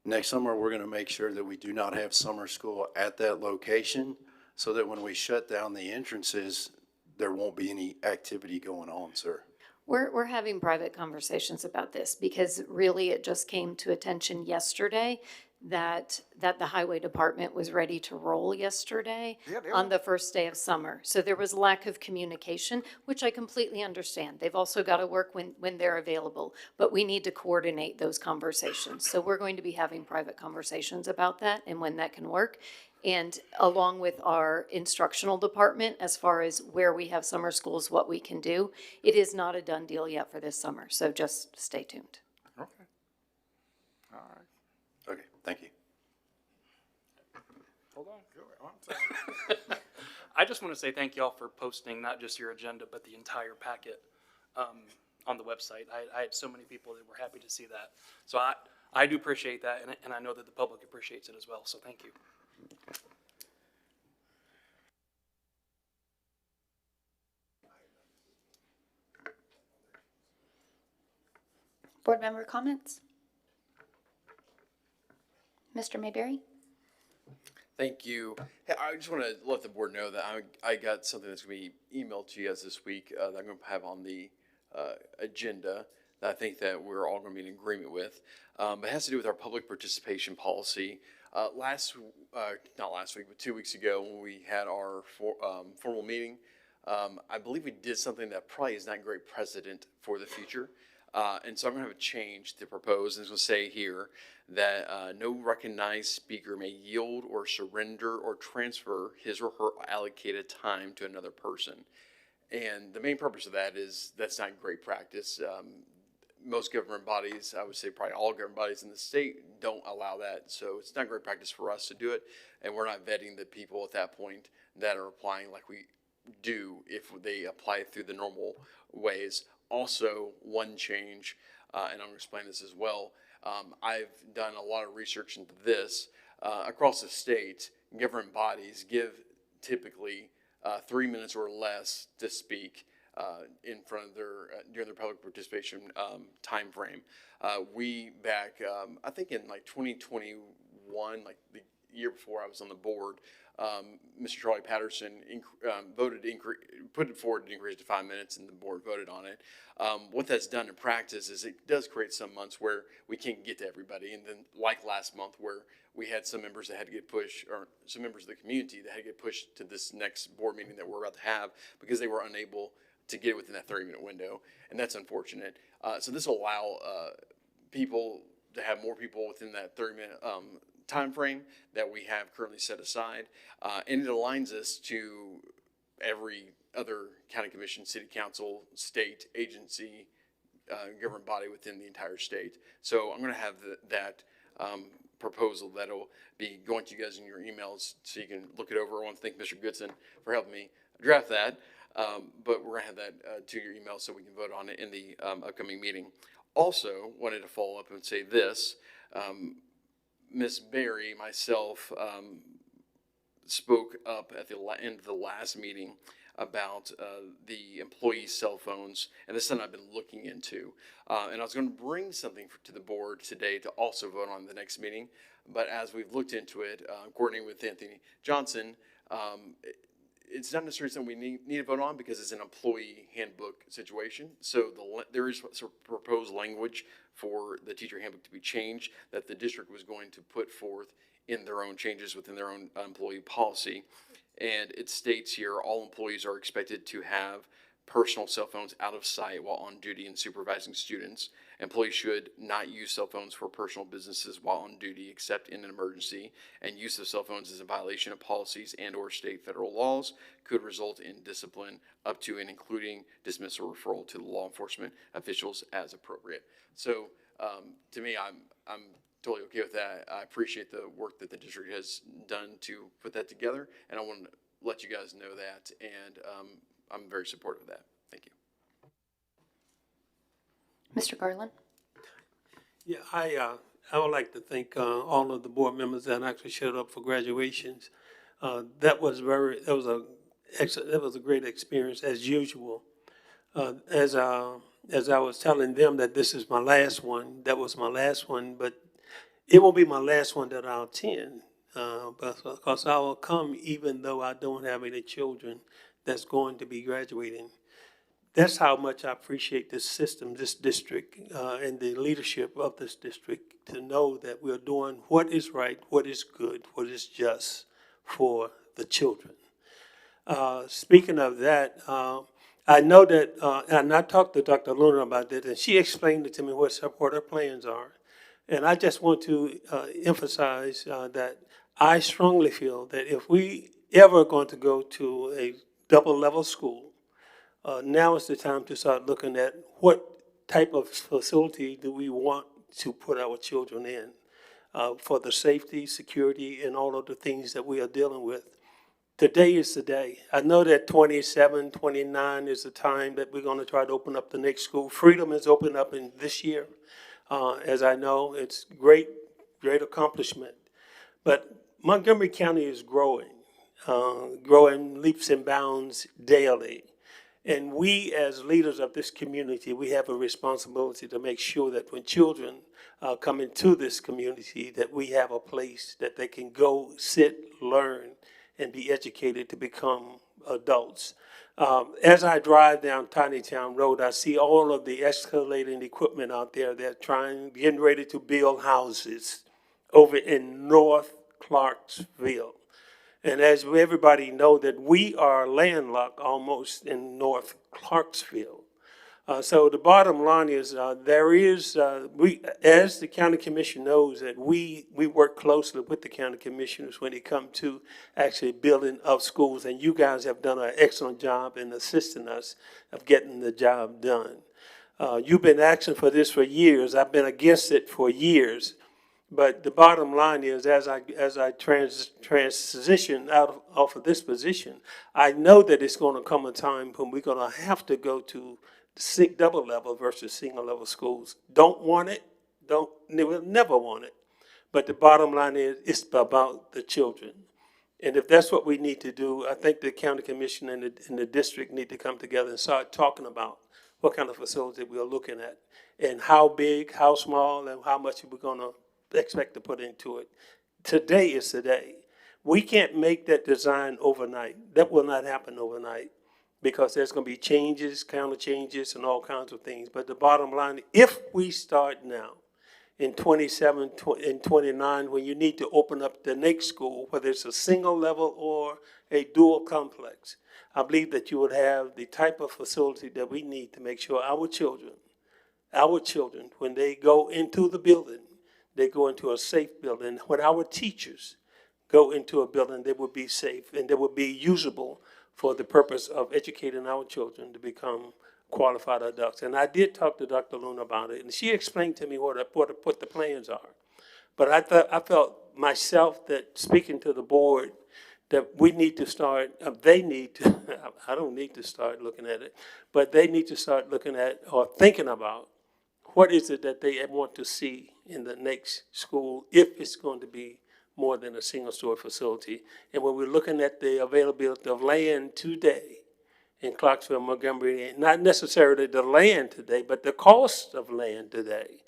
Next summer, we're going to make sure that we do not have summer school at that location so that when we shut down the entrances, there won't be any activity going on, sir. We're having private conversations about this because really it just came to attention yesterday that the highway department was ready to roll yesterday on the first day of summer. So there was lack of communication, which I completely understand. They've also got to work when they're available, but we need to coordinate those conversations. So we're going to be having private conversations about that and when that can work. And along with our instructional department, as far as where we have summer schools, what we can do, it is not a done deal yet for this summer. So just stay tuned. Okay. All right. Okay, thank you. Hold on. Go ahead. I'm sorry. I just want to say thank y'all for posting not just your agenda, but the entire packet on the website. I had so many people that were happy to see that. So I do appreciate that, and I know that the public appreciates it as well, so thank you. Board member comments? Mr. Mayberry? Thank you. Hey, I just want to let the board know that I got something that's going to be emailed to you guys this week that I'm going to have on the agenda that I think that we're all going to be in agreement with. But it has to do with our public participation policy. Not last week, but 2 weeks ago when we had our formal meeting, I believe we did something that probably is not great precedent for the future. And so I'm going to have a change to propose, and it's going to say here that no recognized speaker may yield or surrender or transfer his or her allocated time to another person. And the main purpose of that is that's not great practice. Most government bodies, I would say probably all government bodies in the state, don't allow that. So it's not great practice for us to do it, and we're not vetting the people at that point that are applying like we do if they apply it through the normal ways. Also, one change, and I'm going to explain this as well. I've done a lot of research into this. Across the state, government bodies give typically 3 minutes or less to speak in front of their during their public participation time frame. We back, I think in like 2021, like the year before I was on the board, Mr. Charlie Patterson put it forward to increase to 5 minutes, and the board voted on it. What that's done in practice is it does create some months where we can't get to everybody, and then like last month where we had some members that had to get pushed, or some members of the community that had to get pushed to this next board meeting that we're about to have because they were unable to get it within that 30-minute window, and that's unfortunate. So this will allow people to have more people within that 30-minute time frame that we have currently set aside, and it aligns us to every other county commission, city council, state agency, government body within the entire state. So I'm going to have that proposal that'll be going to you guys in your emails so you can look it over. I want to thank Mr. Goodson for helping me draft that, but we're going to have that to your email so we can vote on it in the upcoming meeting. Also wanted to follow up and say this. Ms. Berry, myself, spoke up at the end of the last meeting about the employee cell phones, and this is something I've been looking into. And I was going to bring something to the board today to also vote on the next meeting, but as we've looked into it, coordinating with Anthony Johnson, it's not necessarily something we need to vote on because it's an employee handbook situation. So there is some proposed language for the teacher handbook to be changed that the district was going to put forth in their own changes within their own employee policy. And it states here, all employees are expected to have personal cell phones out of sight while on duty and supervising students. Employees should not use cell phones for personal businesses while on duty except in an emergency, and use of cell phones is a violation of policies and or state federal laws, could result in discipline up to and including dismissal or referral to the law enforcement officials as appropriate. So to me, I'm totally okay with that. I appreciate the work that the district has done to put that together, and I want to let you guys know that, and I'm very supportive of that. Thank you. Mr. Garland? Yeah, I would like to thank all of the board members that actually showed up for graduations. That was a great experience as usual. As I was telling them that this is my last one, that was my last one, but it won't be my last one that I'll attend, because I will come even though I don't have any children that's going to be graduating. That's how much I appreciate this system, this district, and the leadership of this district, to know that we're doing what is right, what is good, what is just for the children. Speaking of that, I know that, and I talked to Dr. Luna about that, and she explained it to me what her plans are. And I just want to emphasize that I strongly feel that if we ever going to go to a double-level school, now is the time to start looking at what type of facility do we want to put our children in for the safety, security, and all of the things that we are dealing with. Today is the day. I know that 27, 29 is the time that we're going to try to open up the next school. Freedom is opening up in this year. As I know, it's great accomplishment. But Montgomery County is growing leaps and bounds daily. And we, as leaders of this community, we have a responsibility to make sure that when children come into this community, that we have a place that they can go, sit, learn, and be educated to become adults. As I drive down Tiny Town Road, I see all of the escalating equipment out there. They're getting ready to build houses over in North Clarksville. And as everybody know, that we are landlocked almost in North Clarksville. So the bottom line is, we, as the county commission knows, that we work closely with the county commissioners when it comes to actually building of schools. And you guys have done an excellent job in assisting us of getting the job done. You've been asking for this for years. I've been against it for years. But the bottom line is, as I transition off of this position, I know that it's going to come a time when we're going to have to go to double level versus single level schools. Don't want it. We'll never want it. But the bottom line is, it's about the children. And if that's what we need to do, I think the county commission and the district need to come together and start talking about what kind of facility we're looking at, and how big, how small, and how much we're going to expect to put into it. today is the day. We can't make that design overnight. That will not happen overnight because there's going to be changes, counter changes, and all kinds of things. But the bottom line, if we start now, in 27 and 29, when you need to open up the next school, whether it's a single level or a dual complex, I believe that you would have the type of facility that we need to make sure our children, when they go into the building, they go into a safe building. When our teachers go into a building, they will be safe and they will be usable for the purpose of educating our children to become qualified adults. And I did talk to Dr. Luna about it, and she explained to me what the plans are. But I felt myself that speaking to the board, that we need to start, they need to, I don't need to start looking at it, but they need to start looking at or thinking about what is it that they want to see in the next school if it's going to be more than a single-story facility. And when we're looking at the availability of land today in Clarksville-Montgomery, not necessarily the land today, but the cost of land today,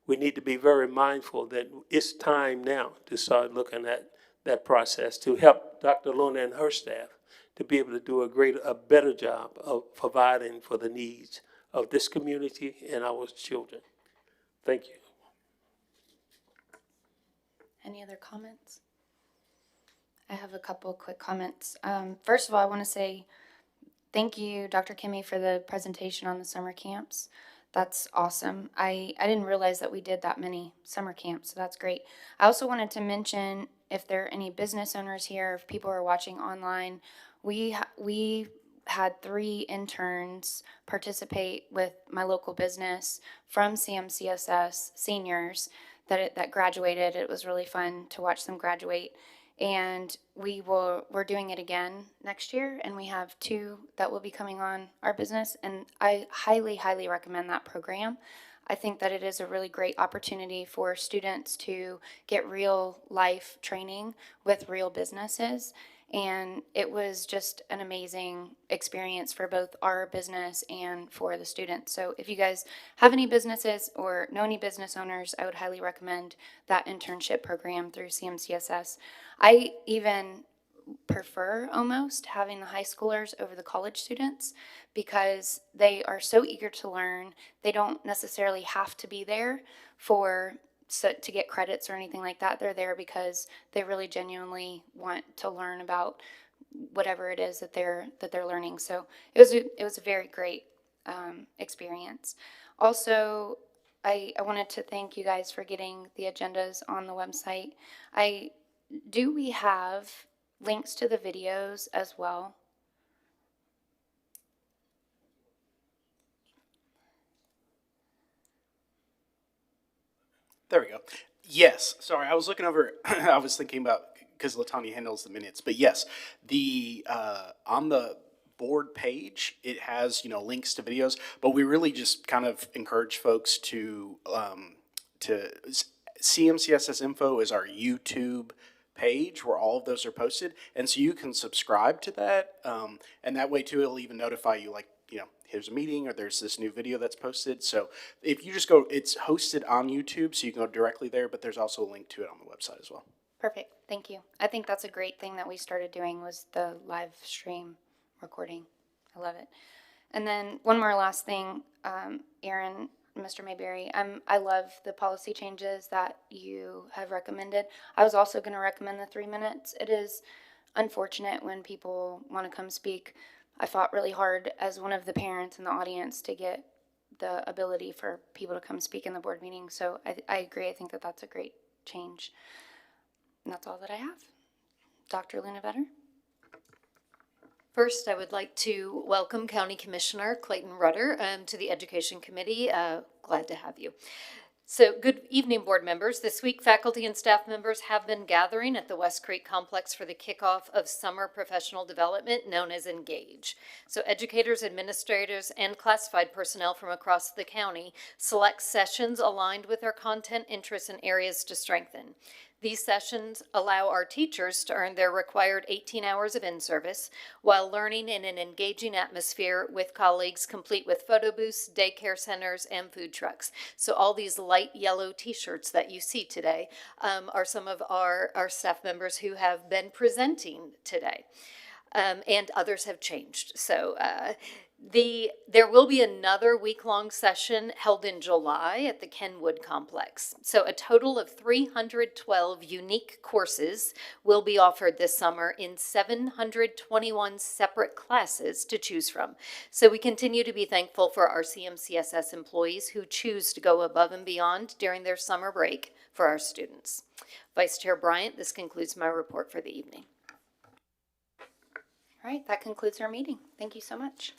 we need to be very mindful that it's time now to start looking at that process to help Dr. Luna and her staff to be able to do a better job of providing for the needs of this community and our children. Thank you. Any other comments? I have a couple of quick comments. First of all, I want to say thank you, Dr. Kimmy, for the presentation on the summer camps. That's awesome. I didn't realize that we did that many summer camps, so that's great. I also wanted to mention, if there are any business owners here, if people are watching online, we had 3 interns participate with my local business from CMCSS, seniors that graduated. It was really fun to watch them graduate. And we're doing it again next year, and we have 2 that will be coming on our business, and I highly, highly recommend that program. I think that it is a really great opportunity for students to get real life training with real businesses, and it was just an amazing experience for both our business and for the students. So if you guys have any businesses or know any business owners, I would highly recommend that internship program through CMCSS. I even prefer almost having the high schoolers over the college students because they are so eager to learn. They don't necessarily have to be there to get credits or anything like that. They're there because they really genuinely want to learn about whatever it is that they're learning. So it was a very great experience. Also, I wanted to thank you guys for getting the agendas on the website. Do we have links to the videos as well? There we go. Yes, sorry, I was looking over, I was thinking about, because LaTanya handles the minutes, but yes, on the board page, it has, links to videos, but we really just kind of encourage folks to CMCSS Info is our YouTube page where all of those are posted, and so you can subscribe to that, and that way too, it'll even notify you, like, here's a meeting or there's this new video that's posted. So if you just go, it's hosted on YouTube, so you can go directly there, but there's also a link to it on the website as well. Perfect. Thank you. I think that's a great thing that we started doing was the live stream recording. I love it. And then one more last thing, Aaron, Mr. Mayberry, I love the policy changes that you have recommended. I was also going to recommend the 3 minutes. It is unfortunate when people want to come speak. I fought really hard as one of the parents in the audience to get the ability for people to come speak in the board meeting. So I agree. I think that that's a great change. And that's all that I have. Dr. Luna Vetter. First, I would like to welcome County Commissioner Clayton Rudder to the Education Committee. Glad to have you. So, good evening, board members. This week, faculty and staff members have been gathering at the West Creek Complex for the kickoff of summer professional development known as Engage. So, educators, administrators, and classified personnel from across the county select sessions aligned with their content, interests, and areas to strengthen. These sessions allow our teachers to earn their required 18 hours of in-service while learning in an engaging atmosphere with colleagues, complete with photo booths, daycare centers, and food trucks. So all these light yellow t-shirts that you see today are some of our staff members who have been presenting today. And others have changed. So there will be another week-long session held in July at the Kenwood Complex. So a total of 312 unique courses will be offered this summer in 721 separate classes to choose from. So we continue to be thankful for our CMCSS employees who choose to go above and beyond during their summer break for our students. Vice Chair Bryant, this concludes my report for the evening. All right, that concludes our meeting. Thank you so much.